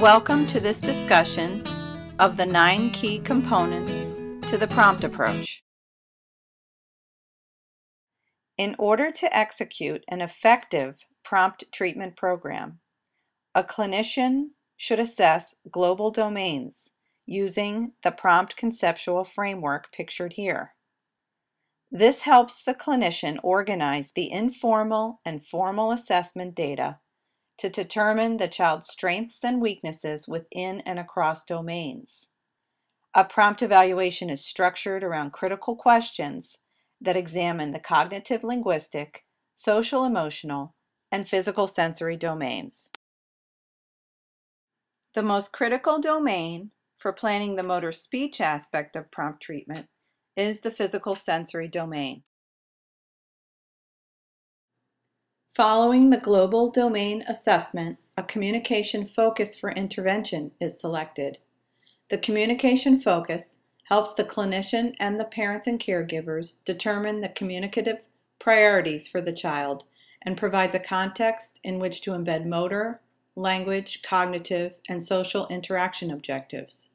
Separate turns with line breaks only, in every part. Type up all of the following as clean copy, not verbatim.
Welcome to this discussion of the 9 key components to the prompt approach. In order to execute an effective prompt treatment program, a clinician should assess global domains using the prompt conceptual framework pictured here. This helps the clinician organize the informal and formal assessment data to determine the child's strengths and weaknesses within and across domains. A prompt evaluation is structured around critical questions that examine the cognitive linguistic, social emotional, and physical sensory domains. The most critical domain for planning the motor speech aspect of prompt treatment is the physical sensory domain. Following the global domain assessment, a communication focus for intervention is selected. The communication focus helps the clinician and the parents and caregivers determine the communicative priorities for the child and provides a context in which to embed motor, language, cognitive, and social interaction objectives.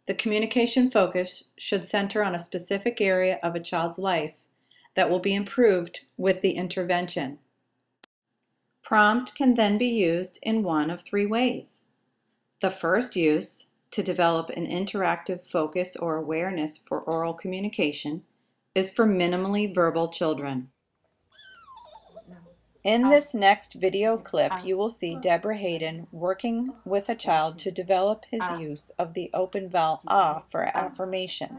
The communication focus should center on a specific area of a child's life that will be improved with the intervention. Prompt can then be used in one of 3 ways. The first use, to develop an interactive focus or awareness for oral communication, is for minimally verbal children. In this next video clip, you will see Deborah Hayden working with a child to develop his use of the open vowel ah for affirmation.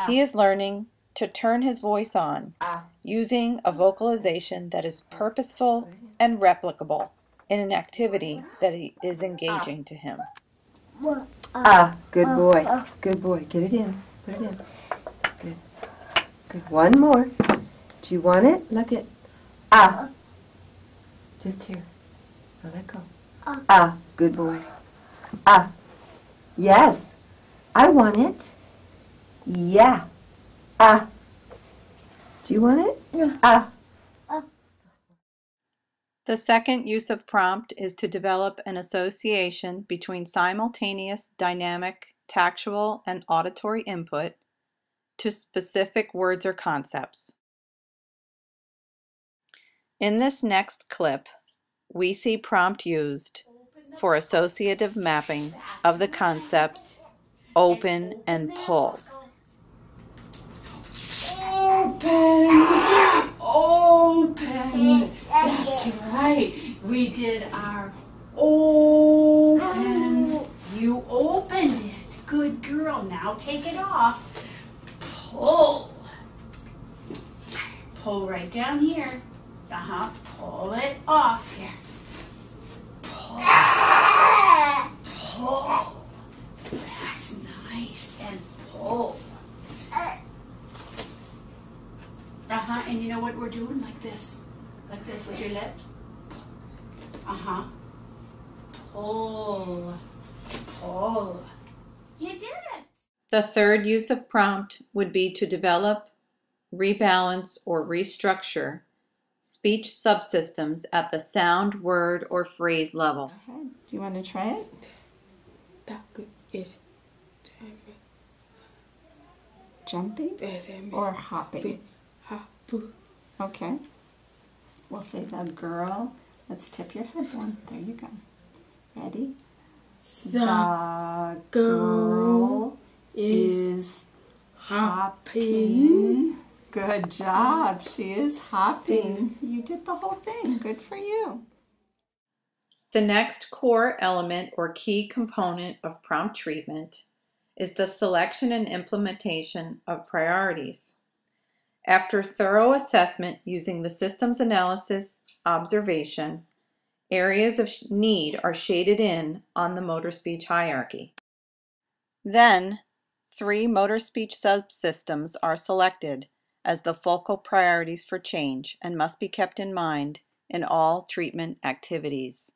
He is learning to turn his voice on using a vocalization that is purposeful and replicable in an activity that is engaging to him.
Good boy. Good boy. Get it in. Put it in. Good. Good. One more. Do you want it? Look at. Just here. Now let go. Good boy. Yes. I want it. Yeah. Do you want it?
The second use of prompt is to develop an association between simultaneous dynamic, tactual, and auditory input to specific words or concepts. In this next clip, we see prompt used for associative mapping of the concepts open and pull.
Open. That's right. We did our open. You opened it. Good girl. Now take it off. Pull. Pull right down here. Pull it off here. Pull. Pull. That's nice. And pull. And you know what we're doing? Like this with your lips. Pull. Pull. You did it.
The third use of prompt would be to develop, rebalance, or restructure speech subsystems at the sound, word, or phrase level.
Go ahead. Do you want to try it? Jumping or hopping? Okay. We'll say the girl. Let's tip your head down. There you go. Ready? The girl is hopping. Good job. She is hopping. You did the whole thing. Good for you.
The next core element or key component of prompt treatment is the selection and implementation of priorities. After thorough assessment using the systems analysis observation, areas of need are shaded in on the motor speech hierarchy. Then, 3 motor speech subsystems are selected as the focal priorities for change and must be kept in mind in all treatment activities.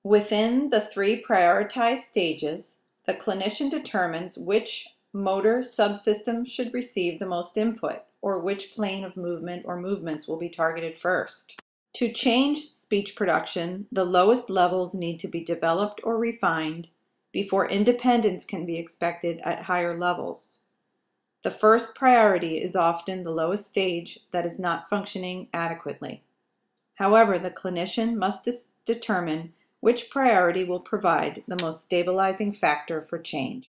Within the 3 prioritized stages, the clinician determines which motor subsystem should receive the most input, or which plane of movement or movements will be targeted first. To change speech production, the lowest levels need to be developed or refined before independence can be expected at higher levels. The first priority is often the lowest stage that is not functioning adequately. However, the clinician must determine which priority will provide the most stabilizing factor for change.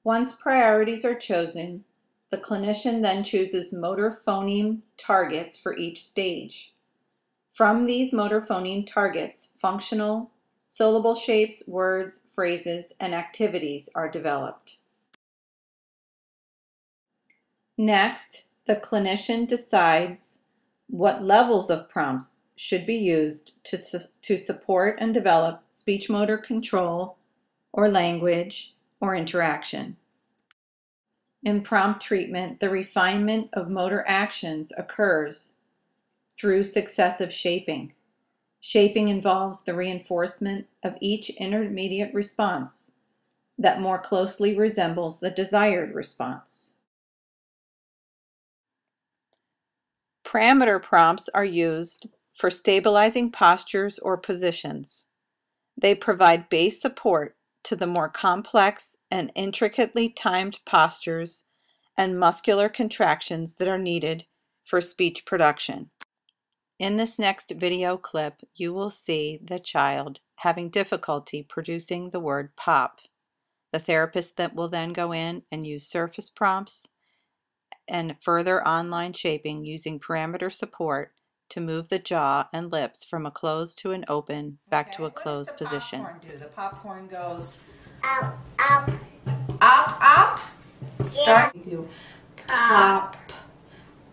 Once priorities are chosen, the clinician then chooses motor phoneme targets for each stage. From these motor phoneme targets, functional, syllable shapes, words, phrases, and activities are developed. Next, the clinician decides what levels of prompts should be used to support and develop speech motor control or language or interaction. In prompt treatment, the refinement of motor actions occurs through successive shaping. Shaping involves the reinforcement of each intermediate response that more closely resembles the desired response. Parameter prompts are used for stabilizing postures or positions. They provide base support to the more complex and intricately timed postures and muscular contractions that are needed for speech production. In this next video clip, you will see the child having difficulty producing the word pop. The therapist that will then go in and use surface prompts and further online shaping using parameter support to move the jaw and lips from a closed to an open back to a closed position.
What does the popcorn do? The popcorn goes
Up, up,
up, up.
yeah.
Start. We do pop,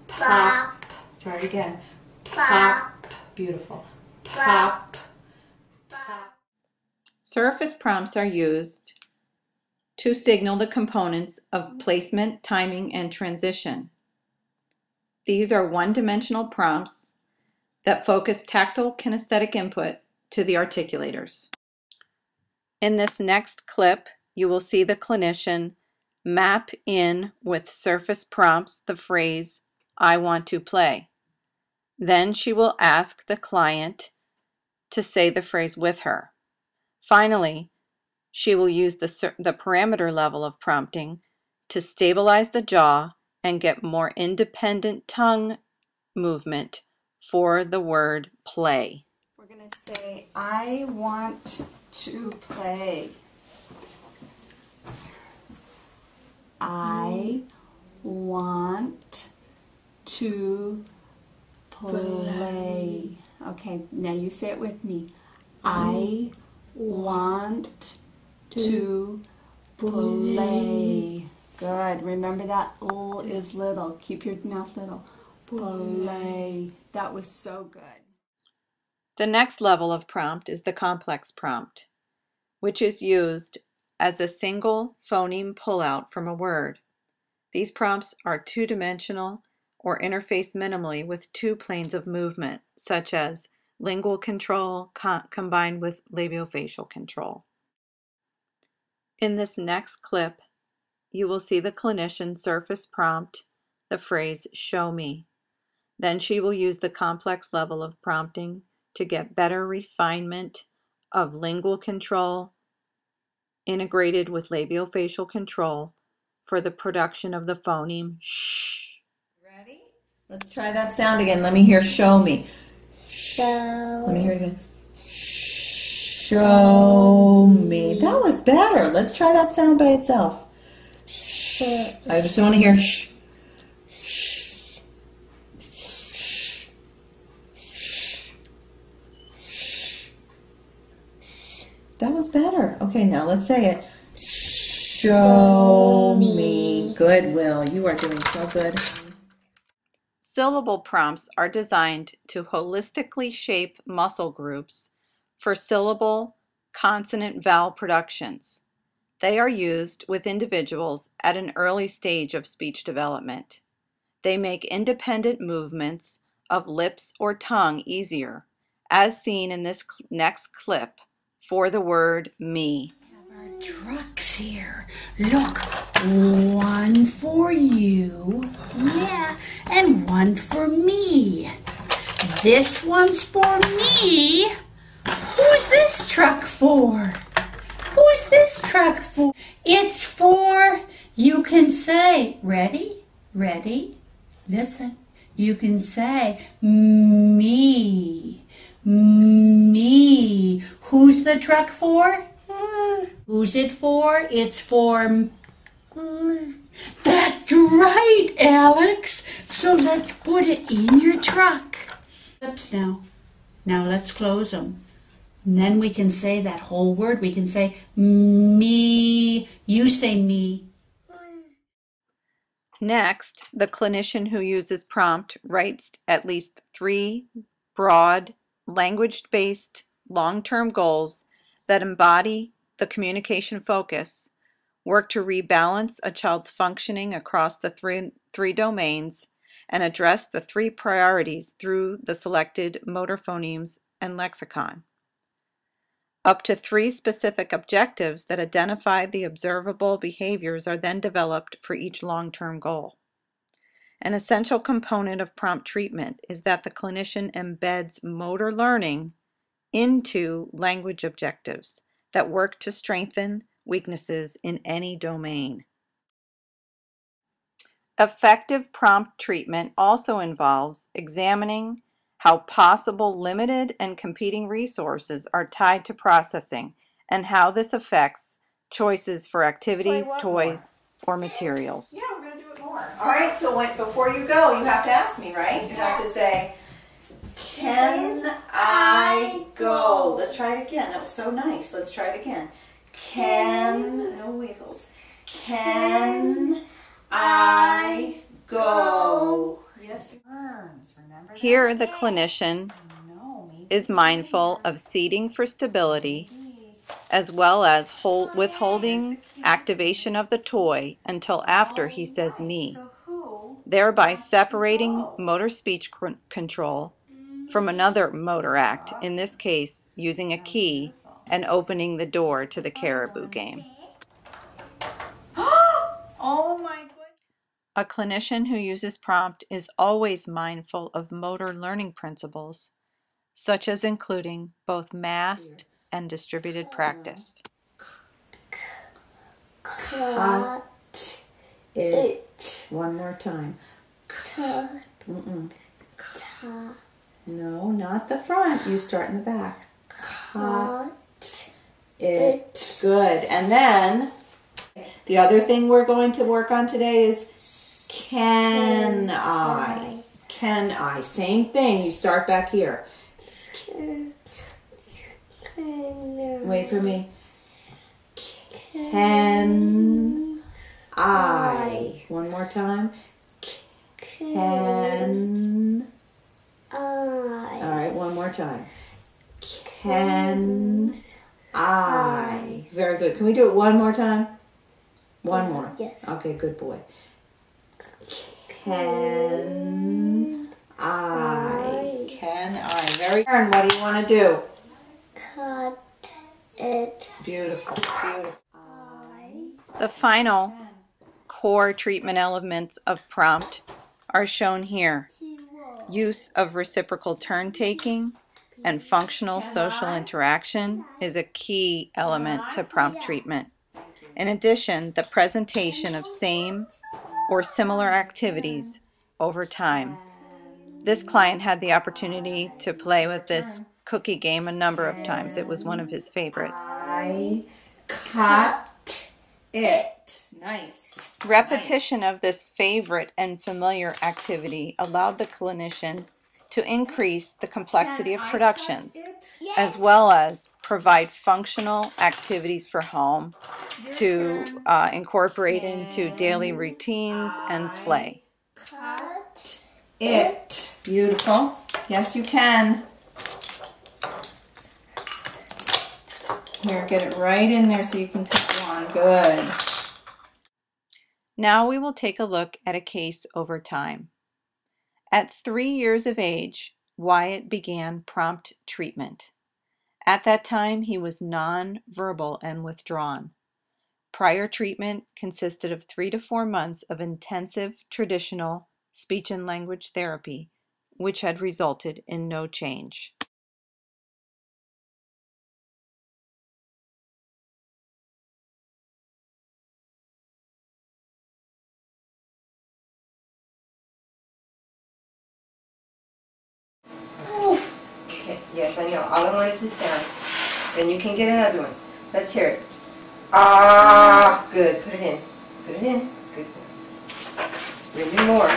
pop.
Pop,
Try it again.
pop,
Beautiful. Pop,
pop.
Surface prompts are used to signal the components of placement, timing, and transition. These are one-dimensional prompts that focus tactile kinesthetic input to the articulators. In this next clip, you will see the clinician map in with surface prompts the phrase, "I want to play." Then she will ask the client to say the phrase with her. Finally, she will use the parameter level of prompting to stabilize the jaw and get more independent tongue movement for the word play.
We're going to say, I want to play. I want to play. Okay, now you say it with me. I want to play. Good. Remember that L is little. Keep your mouth little. Play. That was so good.
The next level of prompt is the complex prompt, which is used as a single phoneme pullout from a word. These prompts are two-dimensional or interface minimally with two planes of movement, such as lingual control combined with labiofacial control. In this next clip, you will see the clinician surface prompt the phrase, "show me." Then she will use the complex level of prompting to get better refinement of lingual control integrated with labiofacial control for the production of the phoneme sh.
Ready? Let's try that sound again. Let me hear show me.
Show.
Let me hear it again. Show me. That was better. Let's try that sound by itself. I just want to hear shh. That was better. Okay, now let's say it. Show me. Good, Will. You are doing so good.
Syllable prompts are designed to holistically shape muscle groups for syllable consonant vowel productions. They are used with individuals at an early stage of speech development. They make independent movements of lips or tongue easier, as seen in this next clip for the word me.
Have our trucks here. Look, one for you. Yeah, and one for me. This one's for me. Who's this truck for? Who's this truck for? It's for, you can say, ready? Ready? Listen. You can say, me. Me. Who's the truck for? Who's it for? It's for... That's right, Alex. So let's put it in your truck. Lips now. Now let's close them. And then we can say that whole word. We can say me. You say me.
Next, the clinician who uses prompt writes at least 3 broad, language-based, long-term goals that embody the communication focus, work to rebalance a child's functioning across the three domains, and address the 3 priorities through the selected motor phonemes and lexicon. Up to 3 specific objectives that identify the observable behaviors are then developed for each long-term goal. An essential component of prompt treatment is that the clinician embeds motor learning into language objectives that work to strengthen weaknesses in any domain. Effective prompt treatment also involves examining how possible limited and competing resources are tied to processing and how this affects choices for activities, toys, or materials.
Yeah, we're going to do it more. All right, so before you go, you have to ask me, right? You have to say, can I go? Let's try it again. That was so nice. Let's try it again. No wiggles. Can I go? Yes, arms. Remember that?
Here, the clinician is mindful of seating for stability, as well as withholding activation of the toy until after he says me, thereby separating motor speech control from another motor act, in this case using a key and opening the door to the caribou game.
Oh my goodness.
A clinician who uses prompt is always mindful of motor learning principles, such as including both massed and distributed practice.
Cut it. One more time. Cut. No, not the front. You start in the back. Cut it. Good. And then the other thing we're going to work on today is can I? Can I? Same thing. You start back here. Wait for me. Can I? One more time. Can I? All right, one more time. Can I? Very good. Can we do it one more time? One more.
Yes.
Okay, good boy. Can I? Can I? Very good. And what do you want to do?
Cut it.
Beautiful. Beautiful.
The final core treatment elements of prompt are shown here. Use of reciprocal turn-taking and functional social interaction is a key element to prompt treatment. In addition, the presentation of same or similar activities over time. This client had the opportunity to play with this cookie game a number of times. It was one of his favorites.
I cut it. Nice.
Repetition of this favorite and familiar activity allowed the clinician to increase the complexity of productions, as well as provide functional activities for home to incorporate into daily routines and play.
Cut it. Beautiful. Yes, you can. Here, get it right in there so you can pick one. Good.
Now we will take a look at a case over time. At 3 years of age, Wyatt began prompt treatment. At that time, he was non-verbal and withdrawn. Prior treatment consisted of 3 to 4 months of intensive traditional speech and language therapy, which had resulted in no change.
Okay, yes, I know. All I want is a sound. Then you can get another one. Let's hear it. Ah, good. Put it in. Put it in. Good. Maybe more.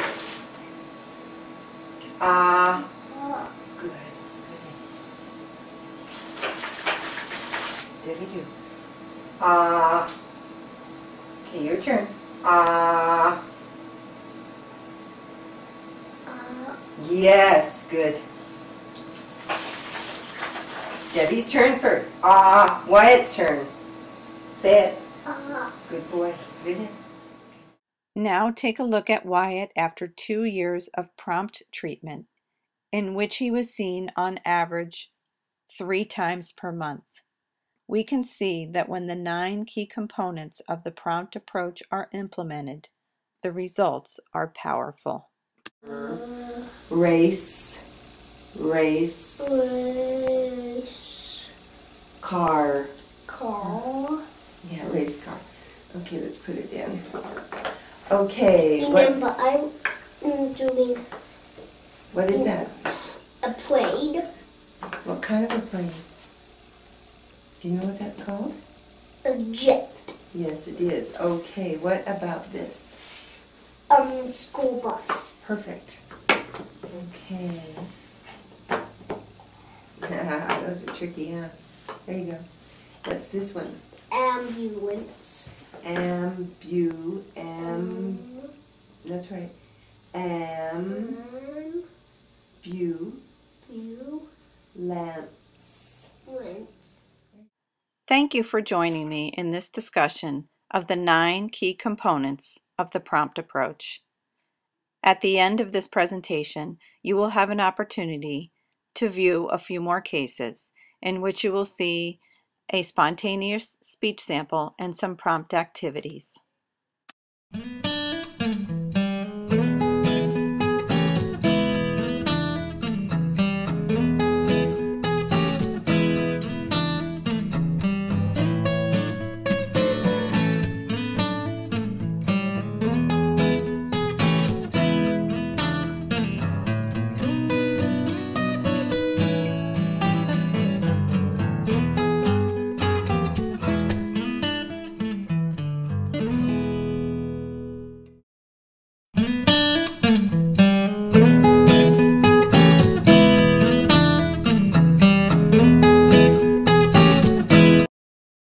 Ah, good. Put it in. Did we do? Ah. Okay, your turn. Ah. Yes, good. Debbie's turn first. Ah, Wyatt's turn. Say it. Good boy. Put it in.
Now take a look at Wyatt after 2 years of prompt treatment, in which he was seen on average 3 times per month. We can see that when the 9 key components of the prompt approach are implemented, the results are powerful.
Race. Race. Car. Yeah, race car. Okay, let's put it in. Okay.
Remember, I'm doing
What is that?
a plane.
What kind of a plane? Do you know what that's called?
A jet.
Yes, it is. Okay, what about this?
School bus.
Perfect. Okay. Those are tricky, huh? There you go. What's this one?
Ambulance.
That's right. Lance.
Thank you for joining me in this discussion of the 9 key components of the prompt approach. At the end of this presentation, you will have an opportunity to view a few more cases in which you will see a spontaneous speech sample and some prompt activities.